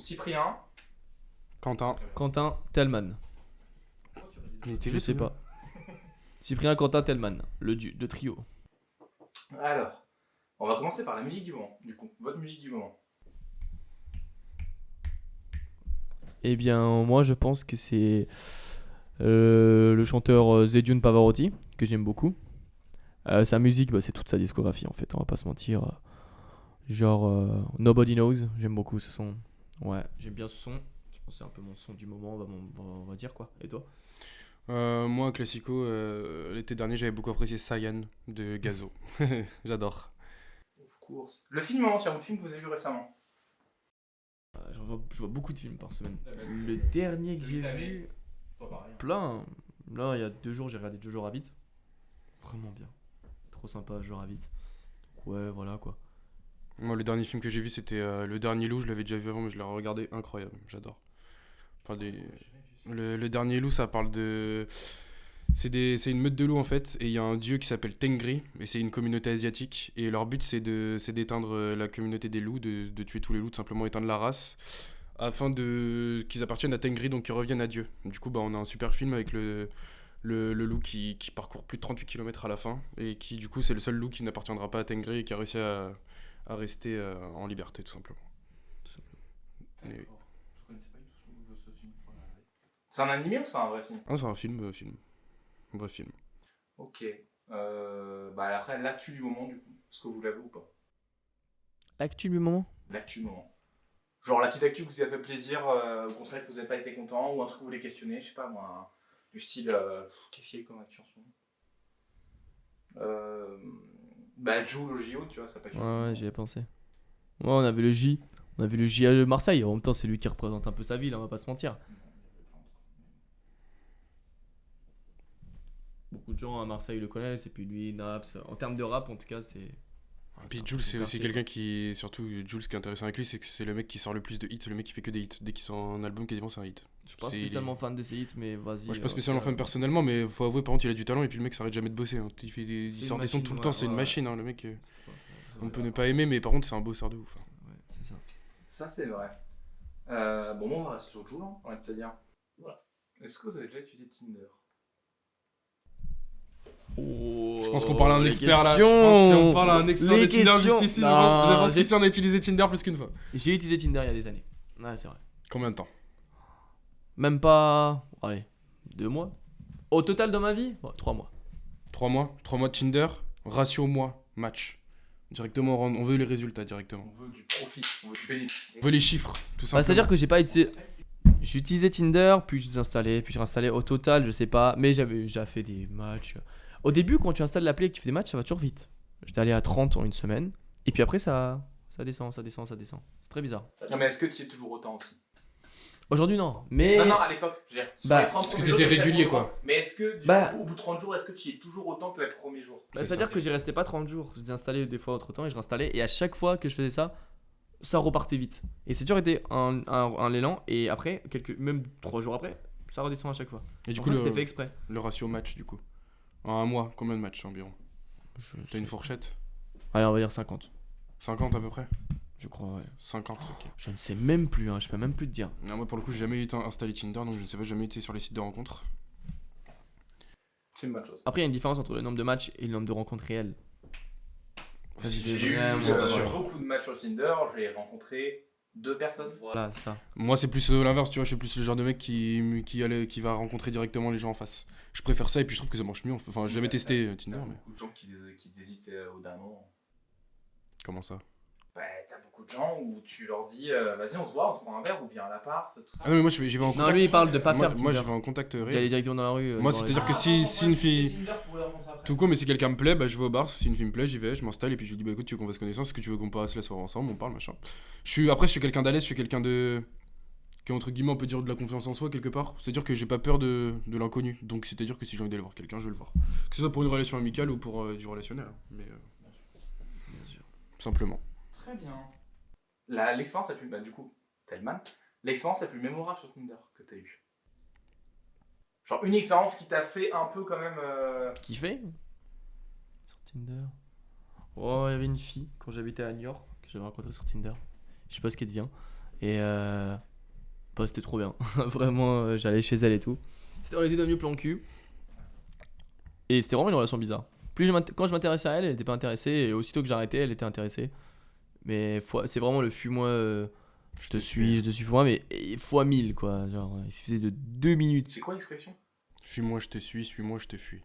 Cyprien. Quentin. Quentin Tellman. Je sais pas. Cyprien, Quentin, Tellman. Le trio. Alors, on va commencer par la musique du moment, du coup. Votre musique du moment. Eh bien, moi, je pense que c'est le chanteur Zedjun Pavarotti, que j'aime beaucoup. Sa musique, c'est toute sa discographie, en fait. On va pas se mentir. Genre, Nobody Knows, j'aime beaucoup ce son. Ouais, j'aime bien ce son. Je pense que c'est un peu mon son du moment, on va dire quoi. Et toi? Moi, classico, l'été dernier, j'avais beaucoup apprécié Cyan de Gazo. J'adore. Of course. Le film en entier, le film que vous avez vu récemment. Je vois beaucoup de films par semaine. Le dernier que j'ai vu, plein. Là, il y a 2 jours, j'ai regardé Jojo Rabbit. Vraiment bien. Trop sympa, Jojo Rabbit. Donc, ouais, voilà quoi. Moi, le dernier film que j'ai vu, c'était Le Dernier Loup. Je l'avais déjà vu avant, mais je l'ai regardé. Incroyable, j'adore. Le Dernier Loup, ça parle de... C'est une meute de loups en fait, et il y a un dieu qui s'appelle Tengri, et c'est une communauté asiatique, et leur but c'est d'éteindre la communauté des loups, de tuer tous les loups, de simplement éteindre la race, afin qu'ils appartiennent à Tengri, donc qu'ils reviennent à Dieu. Du coup, on a un super film avec le loup qui parcourt plus de 38 km à la fin, et qui du coup c'est le seul loup qui n'appartiendra pas à Tengri, et qui a réussi à rester en liberté tout simplement. Et oui. Je connaissais pas du tout ce film. C'est un animé ou c'est un vrai film? Ah, c'est un film. Un vrai film. Ok. Après, l'actu du moment, du coup. Est-ce que vous l'avez ou pas? L'actu du moment? L'actu du moment. Genre la petite actu qui vous a fait plaisir, au contraire que vous n'avez pas été content, ou un truc que vous voulez questionner, je sais pas moi, du style, qu'est-ce qu'il y a eu comme actu en ce moment? Joue le JO, tu vois, ça peut être... Ouais, j'y ai pensé. Ouais, on avait le J. On avait le J à Marseille. En même temps, c'est lui qui représente un peu sa ville, on va pas se mentir. Beaucoup de gens à Marseille le connaissent, et puis lui, Naps. En termes de rap, en tout cas, c'est. Puis un Jules, c'est aussi quartier, quelqu'un qui. Surtout, Jules, ce qui est intéressant avec lui, c'est que c'est le mec qui sort le plus de hits, le mec qui fait que des hits. Dès qu'il sort un album, quasiment, c'est un hit. Je suis pas spécialement fan de ses hits, mais vas-y. Moi, je suis pas en spécialement tout cas, fan personnellement, mais faut avouer, par contre, il a du talent et puis le mec s'arrête jamais de bosser. Hein. Il C'est sort une des sons machine, tout le temps, c'est une ouais. machine, hein, le mec. On peut Ouais, ne pas aimer, mais par contre, c'est un bosseur de ouf. Hein. ouais, c'est ça. Ça, c'est vrai. Moi, on va rester sur Joule, hein, on va te dire. Voilà. Est-ce que vous avez déjà utilisé Tinder? Oh, Je pense qu'on parle à un les expert là. Je questions. pense qu'on parle à un expert Les de Tinder juste questions. ici. Non, Je pense j'ai- qu'ici, on a utilisé Tinder plus qu'une fois. J'ai utilisé Tinder il y a des années. Ouais, c'est vrai. Combien de temps? Même pas. Allez, 2 mois. Au total dans ma vie, 3 mois. 3 mois. 3 mois de Tinder. Ratio mois. Match. Directement, on veut les résultats directement. On veut du profit, on veut du bénéfice. On veut les chiffres, tout simplement. C'est-à-dire que j'ai pas utilisé. J'utilisais Tinder, puis je désinstallais, puis je réinstallais. Au total, je sais pas, mais j'avais déjà fait des matchs. Au début, quand tu installes l'appli et que tu fais des matchs, ça va toujours vite. J'étais allé à 30 en une semaine, et puis après, ça descend. C'est très bizarre. Non, mais est-ce que tu y es toujours autant aussi? Aujourd'hui, non. Mais. Non, à l'époque. Sur les 30 parce que premiers t'étais jours, tu fais régulier, le quoi. moment. Mais est-ce que, au bout de 30 jours, est-ce que tu y es toujours autant que les premiers jours? C'est-à-dire que j'y restais pas 30 jours. J'ai installé des fois entre temps et je réinstallais. Et à chaque fois que je faisais ça, ça repartait vite. Et c'est toujours été un élan. Et après, même 3 jours après, ça redescend à chaque fois. Et du En coup, fait, c'était fait exprès. le ratio match, du coup. En un mois, combien de matchs environ? Je T'as sais une pas. fourchette? Allez, on va dire 50. 50 à peu près? Je crois, ouais. 50, ok. Je ne sais même plus, je peux même plus te dire. Non, moi, pour le coup, j'ai jamais installé Tinder, donc je ne sais pas, j'ai jamais été sur les sites de rencontres. C'est une bonne chose. Après, il y a une différence entre le nombre de matchs et le nombre de rencontres réelles. J'ai eu beaucoup de matchs sur Tinder, j'ai rencontré 2 personnes. Voilà, c'est ça. Moi, c'est plus l'inverse, tu vois, je suis plus le genre de mec qui va rencontrer directement les gens en face. Je préfère ça et puis je trouve que ça marche mieux. Enfin, j'ai jamais testé Tinder, mais. Beaucoup de gens qui désitent au dernier moment. Comment ça? T'as beaucoup de gens où tu leur dis vas-y, on se voit, on se prend un verre ou viens à l'appart. Tout Ah non, mais moi, j'y vais en Non, contact. lui, il parle de pas faire Moi, Tinder. je vais en contact D'y aller réel. directement dans la rue. Moi, dans c'est-à-dire les- que si une fille. Tout con, mais si quelqu'un me plaît, je vais au bar. Si une fille me plaît, j'y vais, je m'installe et puis je lui dis écoute, tu veux qu'on fasse connaissance, est-ce que tu veux qu'on passe la soirée ensemble, on parle, machin. Après, je suis quelqu'un d'à l'aise, je suis quelqu'un de. Qui, entre guillemets, on peut dire de la confiance en soi quelque part. C'est-à-dire que j'ai pas peur de l'inconnu. Donc, c'est-à-dire que si j'ai envie d'aller voir quelqu'un, je vais le voir. Que ce soit pour une relation amicale ou pour du relationnel. Hein. Mais. Bien sûr. Simplement. Très bien. L'expérience la plus. Du coup, Tellman, l'expérience la plus mémorable sur Tinder que t'as eue. Genre une expérience qui t'a fait un peu quand même. Kiffé sur Tinder. Oh, il y avait une fille quand j'habitais à New York que j'avais rencontrée sur Tinder. Je sais pas ce qu'elle devient. Et bah, c'était trop bien. Vraiment, j'allais chez elle et tout. On était devenus plan cul. Et c'était vraiment une relation bizarre. Quand je m'intéressais à elle, elle était pas intéressée. Et aussitôt que j'arrêtais, elle était intéressée. Mais c'est vraiment le fuis-moi. Je te suis, fuis-moi, mais fois 1000 quoi. Genre, il suffisait de 2 minutes. C'est quoi l'expression? Suis-moi, je te suis-moi, je te fuis.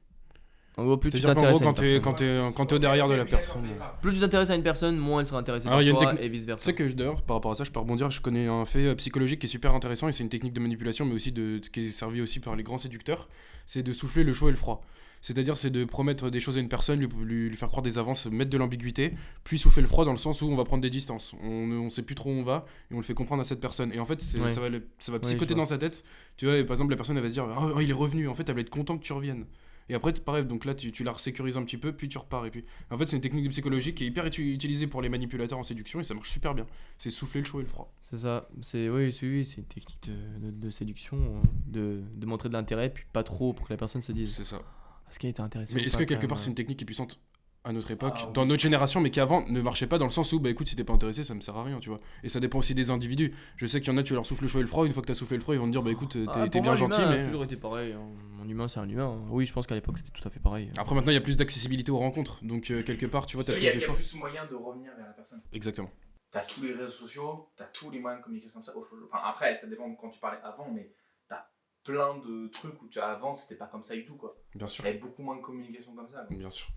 En gros, plus tu C'est-à-dire qu'en t'intéresses gros, à une personne, quand t'es au derrière de la personne. plus tu t'intéresses à une personne, moins elle sera intéressée Alors, par il y a une toi technique- et vice Tu versa. sais que d'ailleurs, par rapport à ça, je peux rebondir. Je connais un fait psychologique qui est super intéressant et c'est une technique de manipulation, mais aussi qui est servie aussi par les grands séducteurs. C'est de souffler le chaud et le froid. C'est-à-dire, c'est de promettre des choses à une personne, lui faire croire des avances, mettre de l'ambiguïté, puis souffler le froid dans le sens où on va prendre des distances. On sait plus trop où on va et on le fait comprendre à cette personne. Et en fait, Ouais. ça va je psychoter vois. dans sa tête. Tu vois, et par exemple, la personne elle va se dire oh, il est revenu. En fait, elle va être contente que tu reviennes. Et après, pareil, donc là, tu la resécurises un petit peu, puis tu repars. Et puis, en fait, c'est une technique de psychologie qui est hyper utilisée pour les manipulateurs en séduction et ça marche super bien. C'est souffler le chaud et le froid. C'est ça. Oui, c'est une technique de séduction, de montrer de l'intérêt, puis pas trop pour que la personne se dise C'est ça. est-ce qu'elle était intéressée Mais ou est-ce pas, que quelque quand part, même, c'est une technique qui est puissante à notre époque, Ah, oui. dans notre génération, mais qui avant ne marchait pas dans le sens où, bah écoute, si t'es pas intéressé, ça me sert à rien, tu vois. Et ça dépend aussi des individus. Je sais qu'il y en a, tu leur souffles le chaud et le froid, une fois que t'as soufflé le froid, ils vont te dire, bah écoute, Ah, t'es pour bien moi, gentil, l'humain mais. a toujours été pareil. Hein. Mon humain, c'est un humain. Hein. Oui, je pense qu'à l'époque, c'était tout à fait pareil. Après, maintenant, il y a plus d'accessibilité aux rencontres. Donc, quelque part, tu vois, t'as Il plus y a de choix. plus moyen de revenir vers la personne. Exactement. T'as tous les réseaux sociaux, t'as tous les moyens de communication comme ça. Enfin, après, ça dépend de quand tu parlais avant, mais t'as plein de trucs où avant, c'était pas comme ça du tout, quoi. Bien sûr. Il y avait beaucoup moins de communication comme ça. Bien sûr.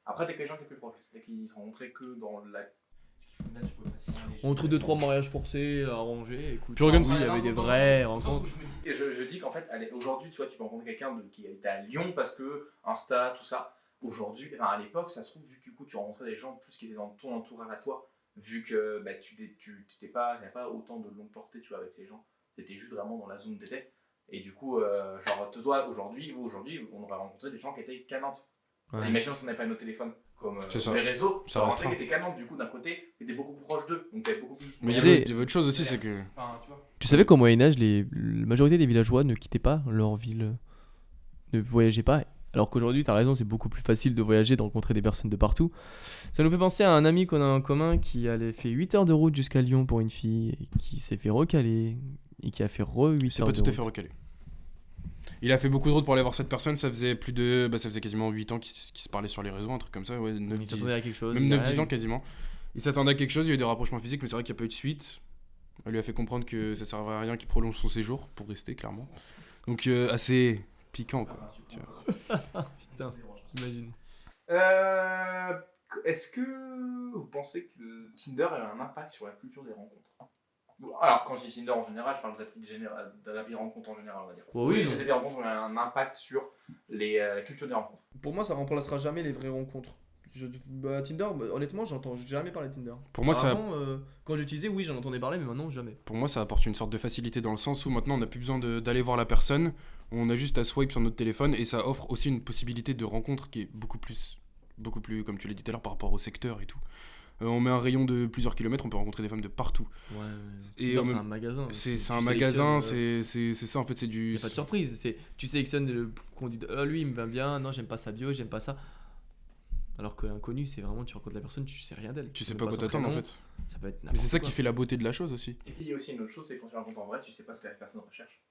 Après, t'es que les gens qui étaient plus proches. Dès qu'ils se rencontraient que dans la. Entre 2-3 mariages forcés, arrangés, écoute. Puis regarde, oui, il y avait des vraies rencontres. Et je dis qu'en fait, aujourd'hui, tu vois, tu peux rencontrer quelqu'un qui était à Lyon parce que Insta, tout ça. Aujourd'hui, enfin, à l'époque, ça se trouve, vu que du coup, tu rencontrais des gens plus qui étaient dans ton entourage à toi, vu que bah, tu t'avais pas autant de longue portée, tu vois, avec les gens. Tu étais juste vraiment dans la zone où t'étais. Et du coup, genre, toi, aujourd'hui, on aurait rencontré des gens qui étaient qu'à Nantes. Ouais. Imaginons si on n'avait pas nos téléphones comme C'est sur ça. les réseaux, Ça on reste rentrait qui fin. étaient qu'à Nantes. Du coup, d'un côté, t'étais beaucoup plus proche d'eux. Donc t'avais beaucoup plus. Mais il y Tu sais- avait autre chose aussi, c'est que. Enfin, tu vois. Tu savais qu'au Moyen-Âge, la majorité des villageois ne quittaient pas leur ville, ne voyageaient pas. Alors qu'aujourd'hui, t'as raison, c'est beaucoup plus facile de voyager, de rencontrer des personnes de partout. Ça nous fait penser à un ami qu'on a en commun qui allait fait 8 heures de route jusqu'à Lyon pour une fille, et qui s'est fait recaler, et qui a fait 8 C'est heures pas de tout à fait route. recalé. Il a fait beaucoup de route pour aller voir cette personne, ça faisait ça faisait quasiment 8 ans qu'ils se parlaient sur les réseaux, un truc comme ça, ouais, 9, Il 10, s'attendait à quelque chose. même il a- 9-10 ans quasiment. Il s'attendait à quelque chose, il y a eu des rapprochements physiques, mais c'est vrai qu'il n'y a pas eu de suite. Elle lui a fait comprendre que ça servait à rien qu'il prolonge son séjour pour rester, clairement. Donc assez piquant, quoi. Tu vois. Putain, imagine. Est-ce que vous pensez que Tinder a un impact sur la culture des rencontres? Alors, quand je dis Tinder en général, je parle des applis de rencontres en général, on va dire. Oh oui, Est-ce que non. les applis de rencontres ont un impact sur la culture des rencontres? Pour moi, ça remplacera jamais les vraies rencontres. Tinder, honnêtement, j'ai jamais parlé de Tinder. Pour moi, ça, Avant, quand j'utilisais, oui, j'en entendais parler, mais maintenant, jamais. pour moi, ça apporte une sorte de facilité dans le sens où maintenant on n'a plus besoin d'aller voir la personne, on a juste à swipe sur notre téléphone et ça offre aussi une possibilité de rencontre qui est beaucoup plus, comme tu l'as dit tout à l'heure, par rapport au secteur et tout. On met un rayon de plusieurs kilomètres, on peut rencontrer des femmes de partout. Ouais, Et Tinder, en c'est même- un magasin. C'est Tu un sélectionnes, magasin, c'est ça en fait, c'est Il du. n'y a pas de surprise. Tu sélectionnes le candidat. Lui, il me va bien. Non, j'aime pas sa bio, j'aime pas ça. Alors que l'inconnu, c'est vraiment, tu rencontres la personne, tu sais rien d'elle. Tu sais sais pas pas quoi son t'attendre en prénom, fait. Ça peut être Mais c'est ça n'importe qui fait la beauté de la chose aussi. Et puis, il y a aussi une autre chose, c'est que quand tu rencontres en vrai, tu sais pas ce que la personne recherche.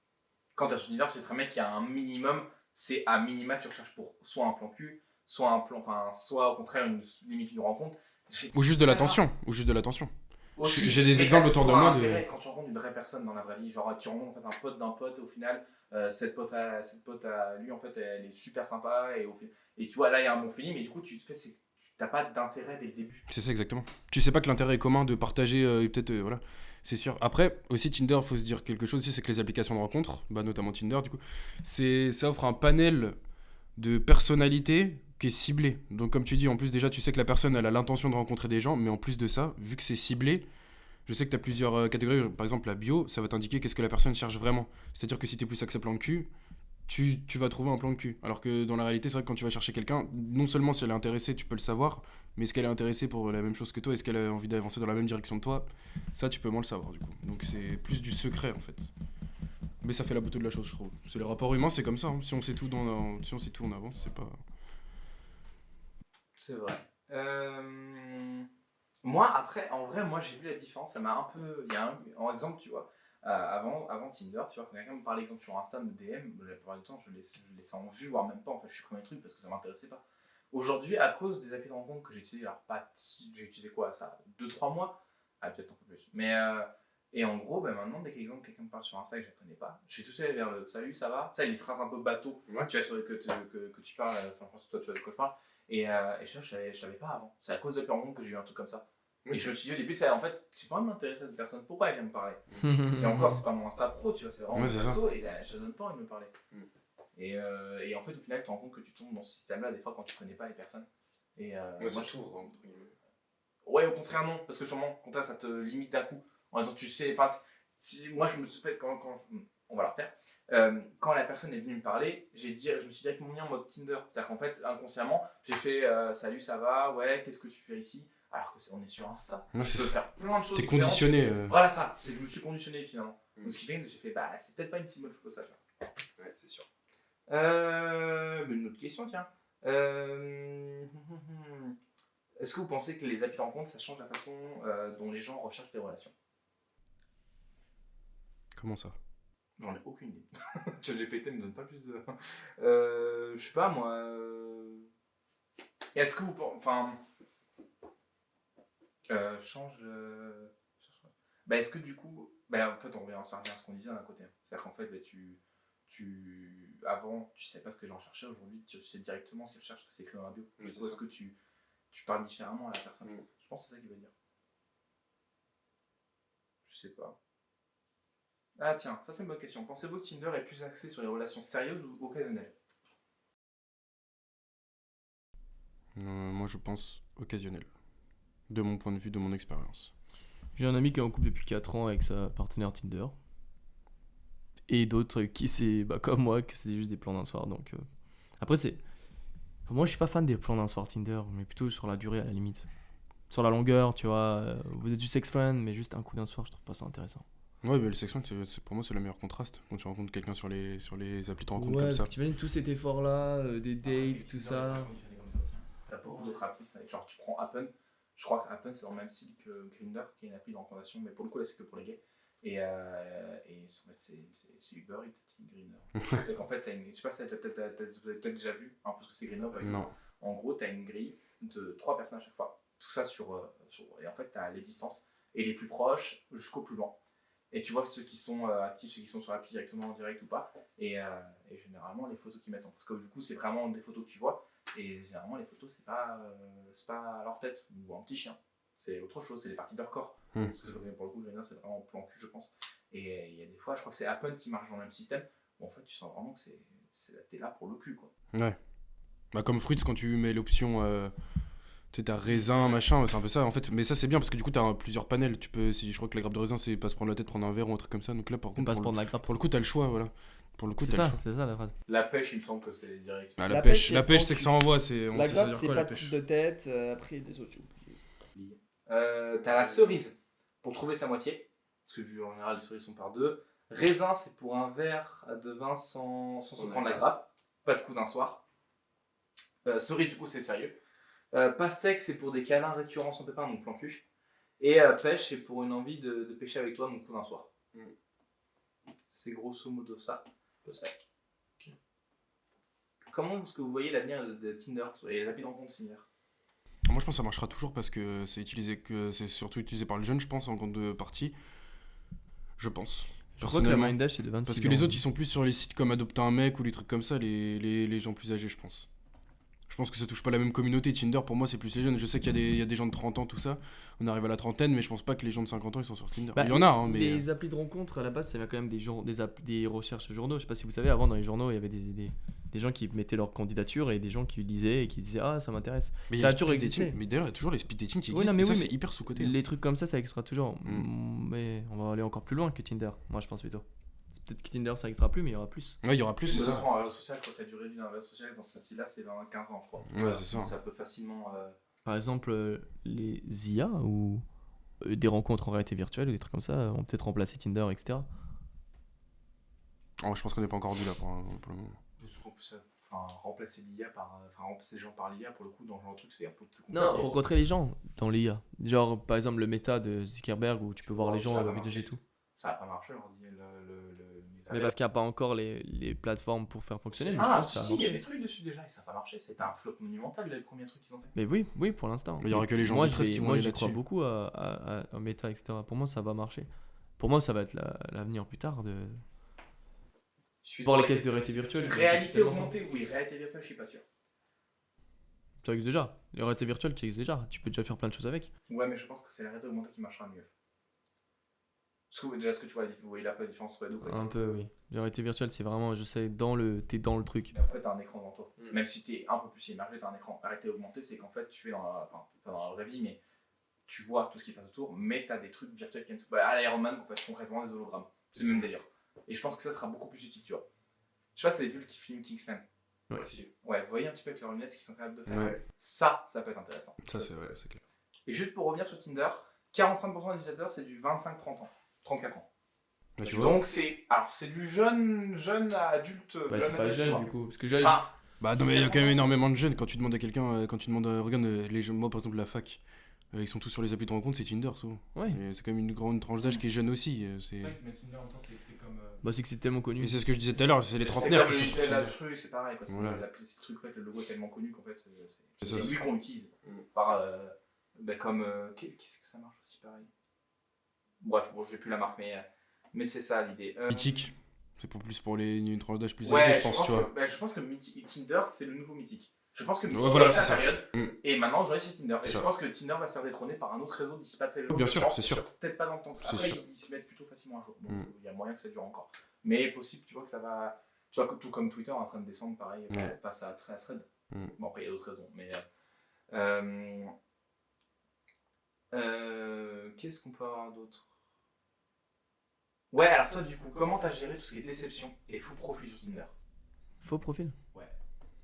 Quand tu as sur Tinder, tu sais très bien qu'il y a un minimum, c'est à minima, tu recherches pour soit un plan cul, soit un plan, enfin, soit au contraire, limite une rencontre. Ou juste de l'attention, ou juste de l'attention. Aussi, J'ai des mais exemples t'as autour de toujours moi un de- intérêt quand tu rencontres une vraie personne dans la vraie vie, genre tu rencontres en fait un pote d'un pote, au final, cette pote à lui, en fait, elle est super sympa, et tu vois, là, il y a un bon feeling, mais du coup, tu t'as pas d'intérêt dès le début. C'est ça exactement. Tu sais pas que l'intérêt est commun de partager et peut-être voilà, c'est sûr. Après aussi Tinder, faut se dire quelque chose aussi, c'est que les applications de rencontres, bah notamment Tinder du coup, ça offre un panel de personnalités qui est ciblé. Donc comme tu dis, en plus déjà tu sais que la personne elle a l'intention de rencontrer des gens, mais en plus de ça, vu que c'est ciblé, je sais que tu as plusieurs catégories. Par exemple la bio, ça va t'indiquer qu'est-ce que la personne cherche vraiment. C'est-à-dire que si tu es plus axé plan de cul, tu vas trouver un plan de cul. Alors que dans la réalité, c'est vrai que quand tu vas chercher quelqu'un, non seulement si elle est intéressée, tu peux le savoir, mais est-ce qu'elle est intéressée pour la même chose que toi? Est-ce qu'elle a envie d'avancer dans la même direction que toi? Ça, tu peux moins le savoir du coup. Donc c'est plus du secret en fait. Mais ça fait la beauté de la chose, je trouve. C'est les rapports humains, c'est comme ça. Hein. Si on sait tout si on sait tout, on avance. C'est pas. C'est vrai. Moi, après, en vrai, moi j'ai vu la différence, ça m'a un peu. Il y a en exemple, tu vois, avant Tinder, tu vois, quand quelqu'un me parlait, exemple sur Insta, me DM, la plupart du temps, je laissais en vue, voire même pas, en fait, je supprimais le truc parce que ça m'intéressait pas. Aujourd'hui, à cause des applis de rencontre que j'ai utilisé, alors pas j'ai utilisé quoi, ça, 2-3 mois, peut-être un peu plus, mais. Et en gros, maintenant, dès qu'exemple, quelqu'un me parle sur Insta et que je ne connais pas, je vais tout de suite aller vers le salut, ça va. Ça, les phrases un peu bateau, Ouais. tu vois, que tu parles, enfin, je pense que toi, tu vois de quoi je parle. Et ça, je savais pas avant. C'est à cause de l'appli de rencontre que j'ai eu un truc comme ça. Et je me suis dit au début, en fait, c'est pas envie de m'intéresser à cette personne, pourquoi elle vient me parler. Et encore, c'est pas mon Insta pro, tu vois, c'est vraiment Ouais, mon c'est perso, et là, je donne pas envie de me parler. Mm. Et en fait, au final, tu te rends compte que tu tombes dans ce système-là, des fois, quand tu connais pas les personnes. Et moi, je trouve. Ouais, au contraire, non, parce que sûrement, au contraire, ça te limite d'un coup. En disant, tu sais, enfin, moi, je me suis fait, on va la refaire. Quand la personne est venue me parler, je me suis directement mis en mode Tinder. C'est-à-dire qu'en fait, inconsciemment, j'ai fait salut, ça va, ouais, qu'est-ce que tu fais ici? Alors que on est sur Insta. Ouais, Tu peux faire plein de choses. T'es différentes. conditionné. Voilà ça, je me suis conditionné finalement. Donc ce qui fait que j'ai fait, c'est peut-être pas une si bonne chose à faire. Ouais, c'est sûr. Une autre question, tiens. Est-ce que vous pensez que les applis de rencontre, ça change la façon dont les gens recherchent des relations? Comment ça? J'en ai aucune idée. ChatGPT me donne pas plus de. Je sais pas moi. Est-ce que vous pensez. Enfin. Change. Est-ce que du coup. En fait, ça revient à ce qu'on disait d'un côté. C'est-à-dire qu'en fait, avant, tu savais pas ce que les gens cherchaient. Aujourd'hui, tu sais directement ce qu'ils recherchent, que c'est écrit dans la bio. Oui, Ou est-ce que tu parles différemment à la personne? Je pense que c'est ça qu'il veut dire. Je sais pas. Ah tiens, ça c'est une bonne question. Pensez-vous que Tinder est plus axé sur les relations sérieuses ou occasionnelles? Moi, je pense occasionnel. De mon point de vue, de mon expérience. J'ai un ami qui est en couple depuis 4 ans avec sa partenaire Tinder. Et d'autres qui c'est comme moi, que c'est juste des plans d'un soir. Donc après c'est... Moi je suis pas fan des plans d'un soir Tinder, mais plutôt sur la durée à la limite. Sur la longueur, tu vois, vous êtes du sex friend, mais juste un coup d'un soir, je trouve pas ça intéressant. Ouais, mais le sex friend, pour moi, c'est le meilleur contraste. Quand tu rencontres quelqu'un sur les applis de rencontre Ouais, comme ça. tu imagines tout cet effort là, des dates, tout ça. T'as beaucoup d'autres applis, genre tu prends Happen. Je crois que Happen c'est dans le même style que Grindr, qui est une appli de rencontre, mais pour le coup là c'est que pour les gays. Et en fait c'est Uber Eats, Grindr. C'est qu'en fait, je sais pas si t'as peut-être déjà vu un peu ce que c'est Grindr. Non. En gros, t'as une grille de 3 personnes à chaque fois. Tout ça et en fait t'as les distances et les plus proches jusqu'au plus loin. Et tu vois ceux qui sont actifs, ceux qui sont sur l'appli directement en direct ou pas. Et généralement les photos qu'ils mettent, parce que du coup c'est vraiment des photos que tu vois. Et généralement les photos c'est pas leur tête ou un petit chien, c'est autre chose, c'est les parties de leur corps. Parce que pour le coup Grindr c'est vraiment plan cul je pense. Et il y a des fois, je crois que c'est Happen qui marche dans le même système, où en fait tu sens vraiment que t'es là pour le cul quoi. Ouais. Comme Fruits, quand tu mets l'option t'as raisin, machin, c'est un peu ça en fait. Mais ça c'est bien parce que du coup t'as plusieurs panels. Je crois que la grappe de raisin c'est pas se prendre la tête, prendre un verre ou un truc comme ça. Donc là par contre, Pas se prendre la grappe. pour le coup t'as le choix, voilà. Pour le coup, c'est ça la phrase. La pêche, il me semble que c'est direct. Ah, La la pêche, pêche, c'est que ça envoie. La sait grappe, dire c'est quoi, pas la pêche. de tête, après les autres, j'ai oublié. T'as la cerise pour trouver sa moitié, parce que vu en général les cerises sont par deux. Raisin, c'est pour un verre de vin sans se prendre la grappe, pas de coup d'un soir. Cerise, du coup, c'est sérieux. Pastèque, c'est pour des câlins récurrents sans pépin, donc plan cul. Et pêche, c'est pour une envie de pêcher avec toi, donc coup d'un soir. C'est grosso modo ça. Pastèque. Comment est-ce que vous voyez l'avenir de Tinder sur les applis de rencontre similaires? Moi je pense que ça marchera toujours parce que c'est surtout utilisé par les jeunes, je pense, en grande partie. Je pense. Je crois que la moyenne d'âge c'est de 26 ans. Parce que les autres ils sont plus sur les sites comme Adopter un mec ou les trucs comme ça, les gens plus âgés, je pense. Je pense que ça touche pas la même communauté. Tinder pour moi c'est plus les jeunes. Je sais qu'il y a des gens de 30 ans, tout ça. On arrive à la trentaine, mais je pense pas que les gens de 50 ans ils sont sur Tinder. Il y en a, hein, mais. Les applis de rencontre à la base ça vient quand même des recherches journaux. Je sais pas si vous savez, avant dans les journaux il y avait des gens qui mettaient leur candidature et des gens qui lisaient et qui disaient ah ça m'intéresse. Mais ça a toujours existé. Mais d'ailleurs il y a toujours les speed dating qui Oui, existent. non, mais et ça oui, c'est hyper sous-côté. Les trucs comme ça existera toujours. Mais on va aller encore plus loin que Tinder. Moi je pense plutôt. Peut-être que Tinder ça existera plus, mais il y aura plus. Ouais, il y aura plus, De c'est toute ça. façon, un réseau social, quand tu as durée de vie d'un réseau social, dans ce style-là, c'est 15 ans, je crois. Ouais, c'est ça. Donc ça peut facilement. Par exemple, les IA ou des rencontres en réalité virtuelle ou des trucs comme ça ont peut-être remplacé Tinder, etc. Oh, je pense qu'on n'est pas encore rendu là pour le moment. Je remplacer l'IA remplacer les gens par l'IA, pour le coup, dans ce genre de truc, c'est un peu plus compliqué. Non, rencontrer les gens dans l'IA. Genre, par exemple, le méta de Zuckerberg où tu peux voir les gens Ça à va la marcher. et tout. Ça n'a pas marché, le Mais parce qu'il n'y a pas encore les plateformes pour faire fonctionner. Mais je Ah, pense que ça va si, il y a marcher. des trucs dessus déjà, et ça n'a pas marché. C'était un flop monumental, les premiers trucs qu'ils ont fait. Mais oui, pour l'instant. Il y aura que les gens moi, de presse qui vont moi, aller j'y crois là-dessus. beaucoup à méta, etc. Pour moi, ça va marcher. Pour moi, ça va être l'avenir plus tard de. Voir les caisses de réalité virtuelle. Réalité augmentée, oui, réalité virtuelle, je suis pas sûr. Ça existe déjà. La réalité virtuelle, ça existe déjà. Tu peux déjà faire plein de choses avec. Ouais, mais je pense que c'est la réalité augmentée qui marchera mieux. Déjà, est-ce que tu vois, vous voyez là la différence entre les deux, quoi. Un peu, oui. La réalité virtuelle, c'est vraiment, je sais, t'es dans le truc. Et après, t'as un écran devant toi. Même si t'es un peu plus immergé, t'as un écran. La réalité augmentée, c'est qu'en fait, tu es pas dans la vraie vie, mais tu vois tout ce qui passe autour, mais t'as des trucs virtuels qui viennent. À l'Iron Man, en fait, concrètement, des hologrammes. C'est le même délire. Et je pense que ça sera beaucoup plus utile, tu vois. Je sais pas si vous avez vu le film Kingsman. Ouais. Ouais, vous voyez un petit peu avec leurs lunettes ce qu'ils sont capables de faire. Ouais. Ça peut être intéressant. Ça, c'est vrai, c'est clair. Et juste pour revenir sur Tinder, 45% des utilisateurs, c'est du 25-30 ans. 34 ans. Bah, tu vois. Donc c'est du jeune à adulte. Bah, c'est pas adulte, jeune quoi. du coup. Parce que j'allais. Enfin, Bah non, mais il y a quand même énormément de jeunes. Quand tu demandes à quelqu'un, regarde les jeunes, moi par exemple la fac, ils sont tous sur les applis de rencontre, c'est Tinder, souvent. Ouais. Et c'est quand même une grande tranche d'âge qui est jeune aussi. c'est vrai que mais Tinder en même temps, c'est comme. Bah, c'est que c'est tellement connu. Et c'est ce que je disais tout à l'heure, c'est les C'est trentenaires comme qui le sont sur Nutella, Tinder. le truc, c'est pareil. Quoi. Voilà. C'est le truc, en fait, le logo est tellement connu qu'en fait, C'est c'est ça. lui qu'on utilise. Par, comme. Qu'est-ce que ça marche aussi pareil. Bref, bon, j'ai plus la marque, mais c'est ça l'idée. Mythique, c'est plus pour une tranche d'âge plus Ouais, élevée, je pense, tu vois. je pense que Tinder, c'est le nouveau Mythique. Je pense que Mythique Ouais, voilà, est sa c'est ça. période, et maintenant aujourd'hui c'est Tinder. Et C'est je ça. pense que Tinder va se faire détrôner par un autre réseau d'ici pas très longtemps. Bien sûr, c'est sûr. Peut-être pas dans le temps. C'est Après, sûr. ils se mettent plutôt facilement à jour. Donc il y a moyen que ça dure encore. Mais possible, tu vois que ça va. Tu vois, tout comme Twitter est en train de descendre, pareil, Ouais. passe à Thread. Mm. Bon, après, il y a d'autres raisons. Mais. Qu'est-ce qu'on peut avoir d'autre? Ouais, alors toi, du coup, comment t'as géré tout ce qui est déception et faux profil sur Tinder? Faux profil? Ouais.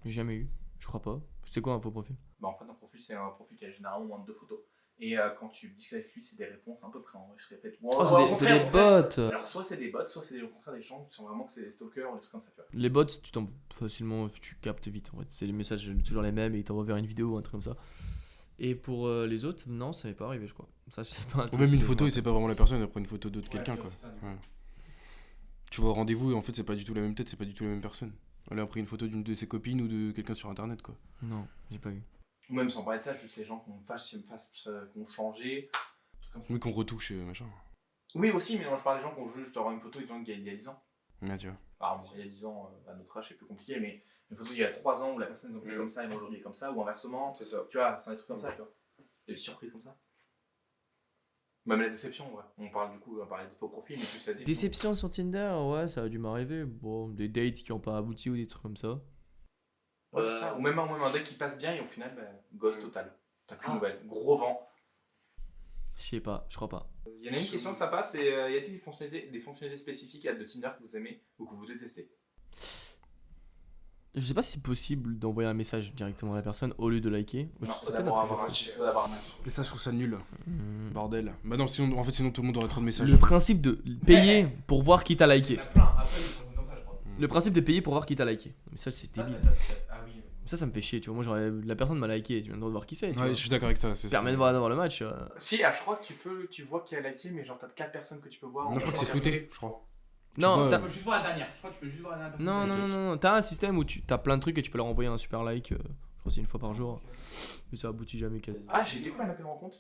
J'ai jamais eu. Je crois pas. C'était quoi un faux profil? Bah, en fait, un profil, c'est un profil qui a généralement moins de 2 photos. Et quand tu discutes avec lui, c'est des réponses à peu près enregistrées. Oh, c'est des bots! Alors, soit c'est des bots, soit c'est au contraire des gens qui sont vraiment que c'est des stalkers ou des trucs comme ça, tu vois. Les bots, tu t'en facilement, tu captes vite en fait. C'est les messages toujours les mêmes et ils t'envoient vers une vidéo ou un truc comme ça. Et pour les autres, non, ça m'est pas arrivé, je crois. Ça, c'est pas un Ou truc même une que photo moi- et c'est pas vraiment la personne, elle prend une photo d'autre quelqu'un, Ouais, quoi. c'est ça, Ouais. Tu vas au rendez-vous et en fait c'est pas du tout la même tête, c'est pas du tout la même personne. Elle a pris une photo d'une de ses copines ou de quelqu'un sur internet, quoi. Non, j'ai pas eu. Ou même sans parler de ça, juste les gens qui ont changé. Trucs comme ça. Oui, qu'on retouche, machin. Oui, aussi, mais non, je parle des gens qui ont juste avoir une photo des gens il y a 10 ans. Ouais, tu vois. Alors, bon, il y a 10 ans, à notre âge, c'est plus compliqué, mais une photo il y a 3 ans où la personne est donc comme ça et moi aujourd'hui est comme ça, ou inversement. C'est ça. Tu vois, c'est des trucs comme ça, tu vois. Des surprises comme ça. Même la déception, ouais. On parle du coup, on parlait des faux profils, mais plus la déception. Déception sur Tinder, ouais, ça a dû m'arriver. Bon, des dates qui ont pas abouti ou des trucs comme ça. Ouais, c'est ça. Ou même un deck qui passe bien et au final, bah, ghost total. T'as plus de nouvelles. Gros vent. Je sais pas, je crois pas. Il y en a une question que ça passe, c'est y a-t-il des fonctionnalités spécifiques de Tinder que vous aimez ou que vous détestez? Je sais pas si c'est possible d'envoyer un message directement à la personne au lieu de liker. Non, Je faut sais d'abord pas, avoir un chiffre, faut d'abord un match. Mais ça, je trouve ça nul. Hmm. Bordel. Bah non, sinon, en fait, sinon tout le monde aurait trop de messages. Le principe de payer pour voir qui t'a liké. Il y en a plein. Après, ils sont comme ça, je crois. Le principe de payer pour voir qui t'a liké. Mais ça, c'est débile. Ah oui. Ça me fait chier, tu vois. Moi, la personne m'a liké, tu viens de voir qui c'est. tu Ouais, vois. je suis d'accord avec ça. Permet de voir le match. Si, je crois que tu vois qui a liké, mais genre t'as 4 personnes que tu peux voir. Non, je crois que c'est flouté, je crois. Non, vois, t'as- Tu peux juste voir la dernière. Je crois que tu peux juste voir la dernière personne. non, non, non, non, non. T'as un système où t'as plein de trucs et tu peux leur envoyer un super like. Je crois que c'est une fois par jour. Mais ça aboutit jamais quasi. Ah, j'ai découvert un appel rencontre,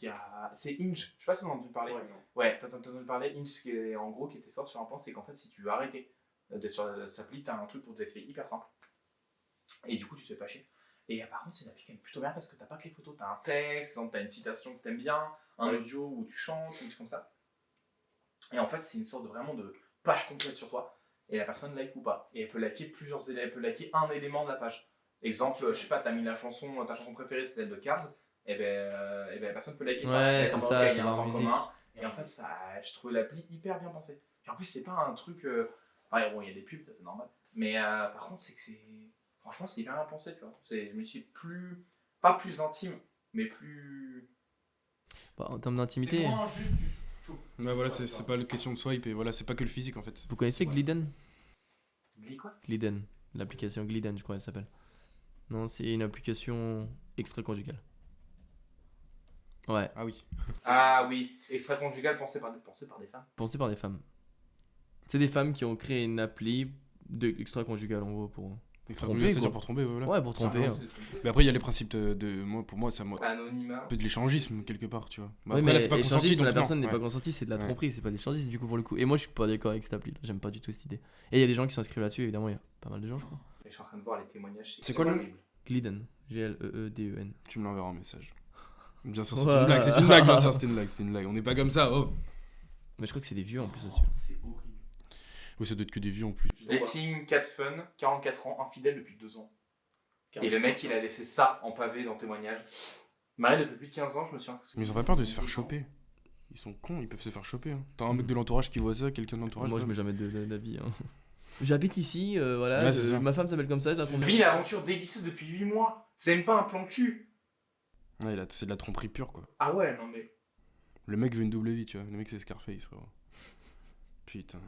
c'est Inge. Je sais pas si on a entendu parler. Ouais, t'as entendu parler. Inge, qui était fort sur un point, c'est qu'en fait, si tu veux arrêter d'être sur cette appli, t'as un truc pour désactiver hyper simple. Et du coup, tu te fais pas chier. Et par contre, c'est une appli qui est plutôt bien parce que t'as pas que les photos, t'as un texte, t'as une citation que t'aimes bien, un audio où tu chantes, ou des trucs comme ça. Et en fait, c'est une sorte de vraiment de page complète sur toi. Et la personne like ou pas. Et elle peut liker plusieurs éléments, elle peut liker un élément de la page. Exemple, je sais pas, t'as mis ta chanson préférée, c'est celle de Cars, et ben la personne peut liker ça. Ouais, Elle c'est commence ça, à c'est gagner un leur point musique. commun. Et en fait, je trouvais l'appli hyper bien pensée. Et en plus, c'est pas un truc. Ouais, bon, il y a des pubs, c'est normal. Mais par contre, c'est que c'est. Franchement, c'est hyper bien pensé, tu vois. Je me suis pas plus intime, mais plus. Bah, en termes d'intimité, C'est moins juste, tu chopes. Ouais, voilà, c'est pas la question de swipe et voilà, c'est pas que le physique en fait. vous connaissez Glidden? Dis quoi? Glidden. L'application Glidden, je crois, elle s'appelle. Non, c'est une application extra-conjugale. Ouais, Ah oui. Ah oui, extra-conjugal pensé par des femmes. pensée par des femmes. C'est des femmes qui ont créé une appli extra-conjugale, en gros, pour... Extra-conjugal, c'est-à-dire quoi. pour tromper, voilà. Ouais, pour tromper. hein. Mais après, il y a les principes pour moi, ça un Anonymat. peu de l'échangisme, quelque part, tu vois. Bah, Ouais, après, là, mais c'est pas consenti, échangisme, donc la non, personne n'est ouais. pas consentie, c'est de la Ouais. tromperie, c'est pas d'échangisme du coup pour le coup. Et moi je suis pas d'accord avec cette appli là, j'aime pas du tout cette idée. Et il y a des gens qui s'inscrivent là-dessus, évidemment, il y a pas mal de gens je crois. Je suis en train de voir les témoignages. C'est quoi le nom horrible. Glidden, G-L-E-E-D-E-N. Tu me l'enverras en message. Bien sûr, c'est Ouais. une blague, c'est une blague, bien sûr, c'est une blague. On n'est pas comme ça, oh. Mais je crois que c'est des vieux en plus là-dessus. C'est horrible. Oui, ça doit être que des vieux en plus. Dating Cat Fun, 44 ans, infidèle depuis 2 ans. Et le mec, il a laissé ça en pavé dans le témoignage. Marié depuis plus de 15 ans, je me suis inscrit. Mais ils ont pas peur de se faire choper. Ils sont cons, ils peuvent se faire choper. Hein. T'as un mec de l'entourage qui voit ça, quelqu'un de l'entourage. Moi je mets jamais d'avis. Hein. J'habite ici, voilà, Ouais, c'est ça. ma femme s'appelle comme ça, je la trouve Vis l'aventure délicieuse depuis 8 mois. C'est même pas un plan cul. Ouais, là, c'est de la tromperie pure, quoi. Ah ouais, non mais. Le mec veut une double vie, tu vois. Le mec, c'est Scarface, frérot. Putain.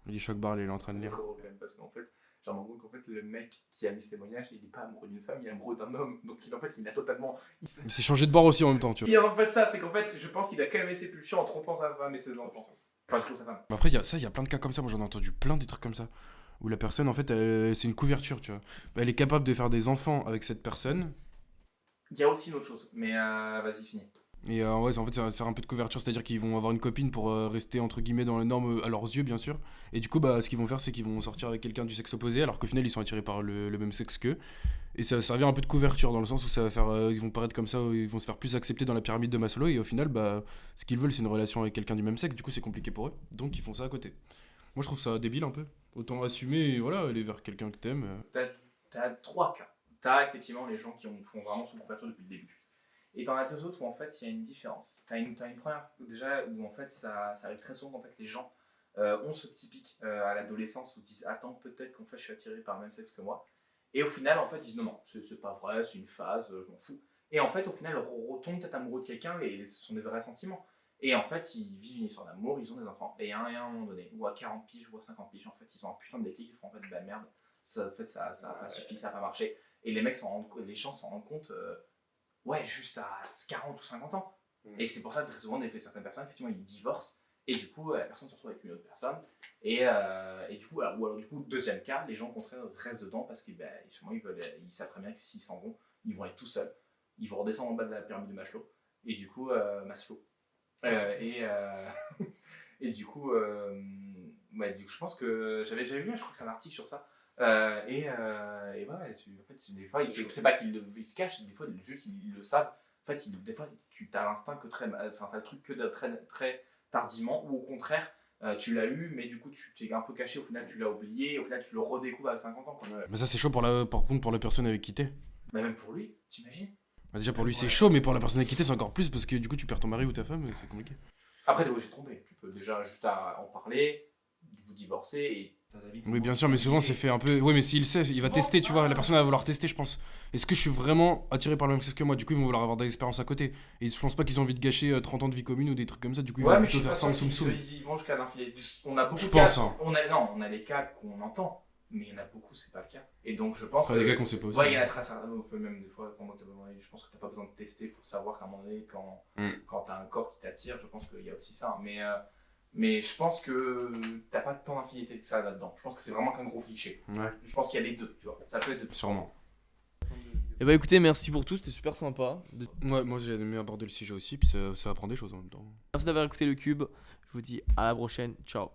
Il est choc barre, il est en train de lire. Quand même, parce qu'en fait, j'ai rendu compte qu'en fait, le mec qui a mis ce témoignage, il est pas amoureux d'une femme, il est amoureux d'un homme. Donc en fait, il a totalement. Il s'est changé de bord aussi en même temps, tu vois. Il en fait ça, c'est qu'en fait, je pense qu'il a calmé ses pulsions en trompant sa femme et ses enfants. Enfin, je trouve sa femme. Mais après, il y a plein de cas comme ça. Moi, j'en ai entendu plein des trucs comme ça. Où la personne, en fait, c'est une couverture, tu vois. Elle est capable de faire des enfants avec cette personne. Il y a aussi une autre chose, mais vas-y, finis. Et ouais, en fait, ça sert un peu de couverture, c'est-à-dire qu'ils vont avoir une copine pour rester entre guillemets dans les normes à leurs yeux, bien sûr. Et du coup, bah, ce qu'ils vont faire, c'est qu'ils vont sortir avec quelqu'un du sexe opposé, alors qu'au final, ils sont attirés par le même sexe qu'eux. Et ça va servir un peu de couverture, dans le sens où ça va faire, ils vont paraître comme ça, où ils vont se faire plus accepter dans la pyramide de Maslow. Et au final, bah, ce qu'ils veulent, c'est une relation avec quelqu'un du même sexe. Du coup, c'est compliqué pour eux. Donc, ils font ça à côté. Moi, je trouve ça débile un peu. Autant assumer, et voilà, aller vers quelqu'un que t'aimes. T'as 3 cas. T'as effectivement les gens qui font vraiment sous couverture depuis le début. Et t'en as 2 autres où en fait il y a une différence. T'as une première déjà où en fait ça arrive très souvent qu'en fait les gens ont ce petit pic à l'adolescence où ils disent attends peut-être qu'en fait je suis attiré par le même sexe que moi. Et au final en fait ils disent non c'est pas vrai, c'est une phase, je m'en fous. Et en fait au final ils retombent peut-être amoureux de quelqu'un et ce sont des vrais sentiments. Et en fait ils vivent une histoire d'amour, ils ont des enfants. Et à un moment donné, ou à 40 piges ou à 50 piges en fait ils ont un putain de déclic, ils font en fait bah merde, ça en fait ça a pas suffi, ça a pas marché. Et les mecs les gens s'en rendent compte ouais, juste à 40 ou 50 ans. Et c'est pour ça que très souvent, certaines personnes, effectivement, ils divorcent. Et du coup, la personne se retrouve avec une autre personne. Et du coup, ou alors du coup, deuxième cas, les gens au contraire restent dedans parce qu'ils ils savent très bien que s'ils s'en vont, ils vont être tout seuls. Ils vont redescendre en bas de la pyramide de Maslow. Et du coup, Maslow. Et du coup, je pense que j'avais vu, je crois que c'est un article sur ça. Et ouais, en fait, des fois, c'est pas qu'ils se cachent, des fois, juste ils le savent. En fait, des fois, tu as l'instinct que t'as le truc que très tardivement, ou au contraire, tu l'as eu, mais du coup, tu t'es un peu caché, au final, tu l'as oublié, au final, tu le redécouvres à 50 ans. Quoi. Mais ça, c'est chaud par contre pour la personne avec qui t'es. Bah, même pour lui, t'imagines. Bah, déjà, pour lui, c'est chaud, mais pour la personne avec qui t'es, c'est encore plus parce que du coup, tu perds ton mari ou ta femme, c'est compliqué. Après, t'es obligé de tromper. Tu peux déjà juste en parler, vous divorcer et. Oui, bien sûr, mais souvent c'est fait un peu. Oui, mais s'il sait, il va tester, tu vois. La personne va vouloir tester, je pense. Est-ce que je suis vraiment attiré par le même sexe que moi? Du coup, ils vont vouloir avoir des expériences à côté. Et je pense pas qu'ils ont envie de gâcher 30 ans de vie commune ou des trucs comme ça. Du coup, ils Ouais, vont mais je plutôt suis pas faire ça sûr en qu'ils soum-soum. ils vont jusqu'à l'infidélité. On a beaucoup Je de cas. pense, hein. On a des cas qu'on entend, mais il y en a beaucoup, c'est pas le cas. Et donc, je pense Enfin, des gars qu'on sait pas aussi. Ouais, il y en a très certainement, même des fois, je pense que t'as pas besoin de tester pour savoir qu'à un moment donné, quand t'as un corps qui t'attire, je pense qu'il y a aussi ça. Mais je pense que t'as pas tant d'infinité que ça là-dedans. Je pense que c'est vraiment qu'un gros cliché. Ouais, Je pense qu'il y a les deux, tu vois. Ça peut être de tout. sûrement. Et bah écoutez, merci pour tout, c'était super sympa. Ouais, moi j'ai aimé aborder le sujet aussi, puis ça apprend des choses en même temps. Merci d'avoir écouté le Cube. Je vous dis à la prochaine. Ciao.